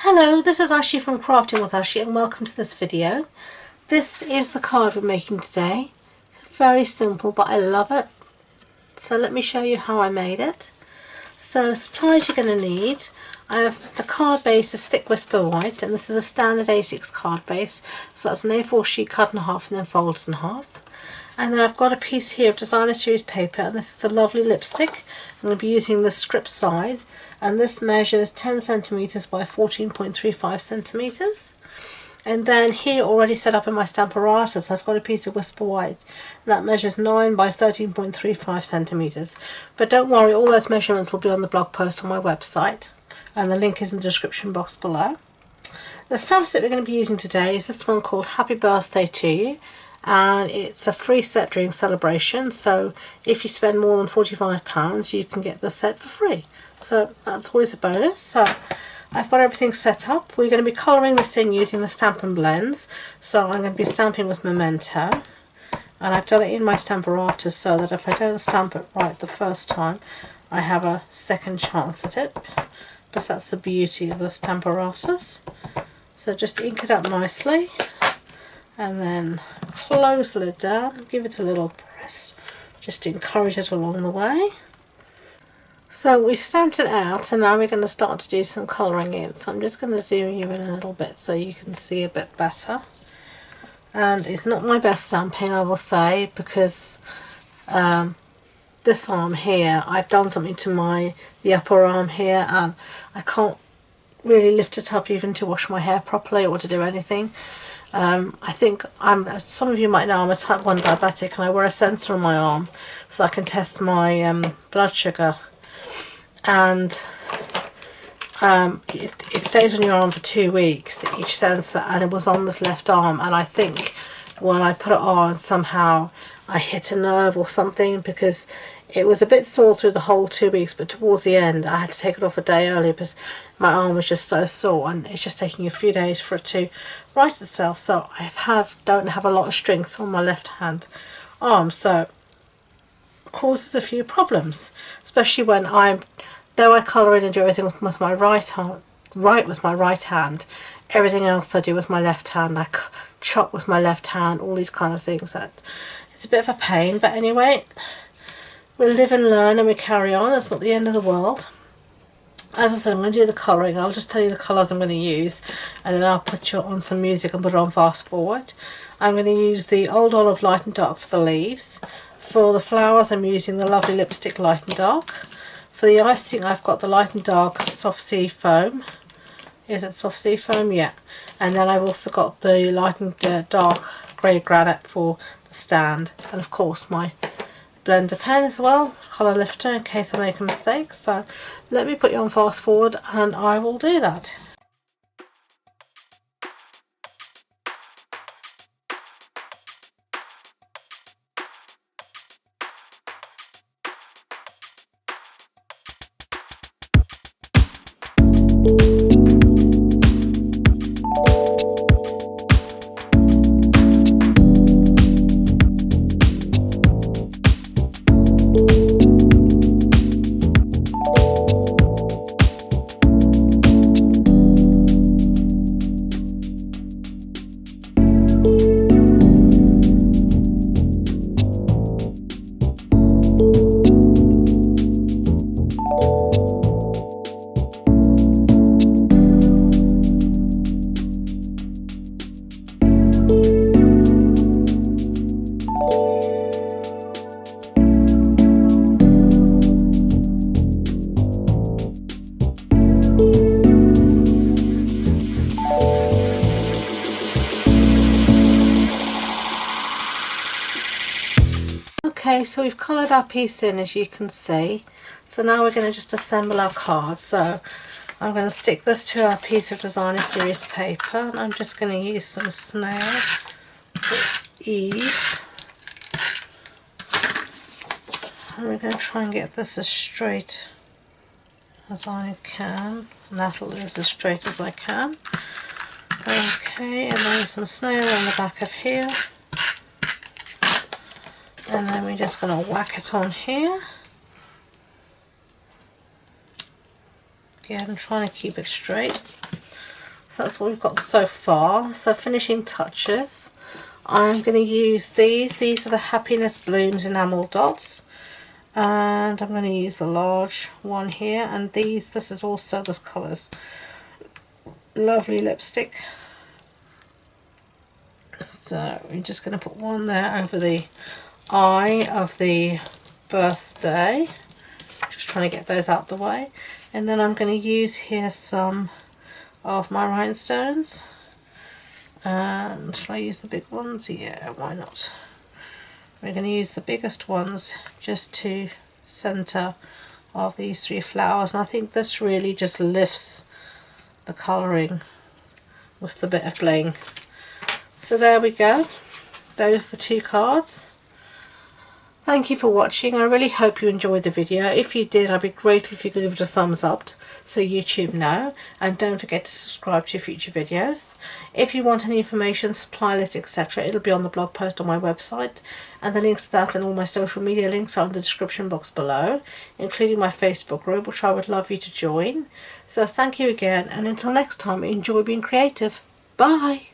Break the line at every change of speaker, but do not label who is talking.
Hello, this is Ashi from Crafting with Ashi and welcome to this video. This is the card we're making today. It's very simple but I love it. So let me show you how I made it. So supplies you're going to need. I have the card base is thick whisper white and this is a standard A6 card base. So that's an A4 sheet cut in half and then folded in half. And then I've got a piece here of designer series paper and this is the lovely lipstick. I'm going to be using the script side and this measures 10 centimeters by 14.35 centimeters. And then here already set up in my Stamparatus I've got a piece of whisper white and that measures 9 by 13.35 centimeters. But don't worry, all those measurements will be on the blog post on my website and the link is in the description box below. The stamp set we're going to be using today is this one called Happy Birthday to You. And it's a free set during celebration, so if you spend more than £45 you can get the set for free, so that's always a bonus. So I've got everything set up. We're going to be colouring this in using the Stampin' Blends, so I'm going to be stamping with Memento and I've done it in my Stamparatus so that if I don't stamp it right the first time I have a second chance at it, but that's the beauty of the Stamparatus. So just ink it up nicely and then close the lid down, give it a little press just to encourage it along the way. So we've stamped it out and now we're going to start to do some colouring in. So I'm just going to zoom you in a little bit so you can see a bit better. And it's not my best stamping, I will say, because this arm here, I've done something to the upper arm here and I can't really lift it up even to wash my hair properly or to do anything. I think some of you might know I'm a type 1 diabetic and I wear a sensor on my arm so I can test my blood sugar, and it stays on your arm for 2 weeks, each sensor, and it was on this left arm, and I think when I put it on somehow I hit a nerve or something because it was a bit sore through the whole 2 weeks, but towards the end I had to take it off a day early because my arm was just so sore and it's just taking a few days for it to right itself. So I don't have a lot of strength on my left hand arm, so it causes a few problems, especially when though I colour in and do everything with my right hand, everything else I do with my left hand. I chop with my left hand, all these kind of things. It's a bit of a pain, but anyway, we live and learn and we carry on. It's not the end of the world. As I said, I'm going to do the colouring. I'll just tell you the colours I'm going to use and then I'll put you on some music and put it on fast forward. I'm going to use the Old Olive Light and Dark for the leaves. For the flowers I'm using the lovely lipstick Light and Dark. For the icing I've got the Light and Dark Soft Sea Foam. Is it Soft Sea Foam? Yeah. And then I've also got the Light and Dark Grey Granite for the stand. And of course my blender pen as well, colour lifter in case I make a mistake. So let me put you on fast forward and I will do that. Okay, so we've coloured our piece in, as you can see. So now we're going to just assemble our card. So I'm going to stick this to our piece of designer series paper and I'm just going to use some snails for ease. And we're going to try and get this as straight as I can. And that'll be as straight as I can. Okay, and then some snail on the back of here. And then we're just going to whack it on here. Again, I'm trying to keep it straight. So that's what we've got so far. So finishing touches, I'm going to use these. These are the Happiness Blooms enamel dots. And I'm going to use the large one here. And this is also this colours. Lovely lipstick. So I'm just going to put one there over the eye of the birthday. Just trying to get those out the way. And then I'm going to use here some of my rhinestones. And shall I use the big ones? Yeah, why not? We're going to use the biggest ones just to centre of these 3 flowers. And I think this really just lifts the colouring with the bit of bling. So there we go. Those are the 2 cards. Thank you for watching. I really hope you enjoyed the video. If you did, I'd be grateful if you could give it a thumbs up so YouTube know, and don't forget to subscribe to future videos. If you want any information, supply list, etc., it'll be on the blog post on my website, and the links to that and all my social media links are in the description box below, including my Facebook group, which I would love you to join. So thank you again, and until next time, enjoy being creative. Bye!